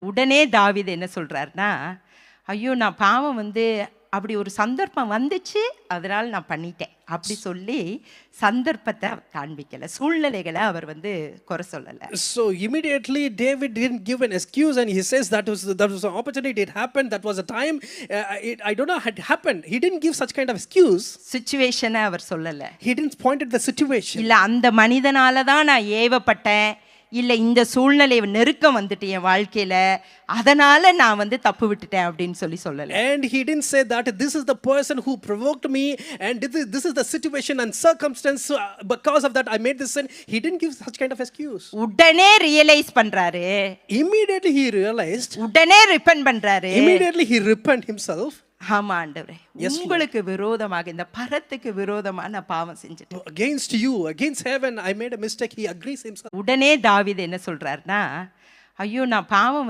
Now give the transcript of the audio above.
உடனே தாவீது என்ன சொல்றாருன்னா, ஐயோ! நான் பாவம் அப்படி ஒரு சந்தர்ப்பம் வந்துச்சு, அதனால நான் பண்ணிட்டேன். அப்படி சொல்லி சந்தர்ப்பத்த அவர் காண்பிக்கல. சூழ்நிலைகள அவர் குறை சொல்லல. So immediately David didn't give an excuse and he says that was an opportunity, it happened, that was a time, I don't know had happened. He didn't give such kind of excuse. சிச்சுவேஷன அவர் சொல்லல. He didn't point at the situation. இல்ல அந்த மனிதனால தான் நான் ஏவப்பட்டேன். இல்ல இந்த சூழ்நிலை நெருக்கம் வந்துட்டு என் வாழ்க்கையில அதனால நான் தப்பு விட்டுட்டேன் அப்படின்னு சொல்லல. And he didn't say that this is the person who provoked me and this is the situation and circumstance, because of that I made this sin. He didn't give such kind of excuse. உடனே realise பண்றாரு. Immediately he realized. உடனே repent பண்றாரு. Immediately he repented himself. ஆமா ஆண்டவரே, உங்களுக்கு விரோதமாக இந்த பரத்துக்கு விரோதமா நான் பாவம் செஞ்சுட்டேன். Against you, against heaven I made a mistake. He agrees himself. உடனே தாவீது என்ன சொல்றாருன்னா, ஐயோ! நான் பாவம்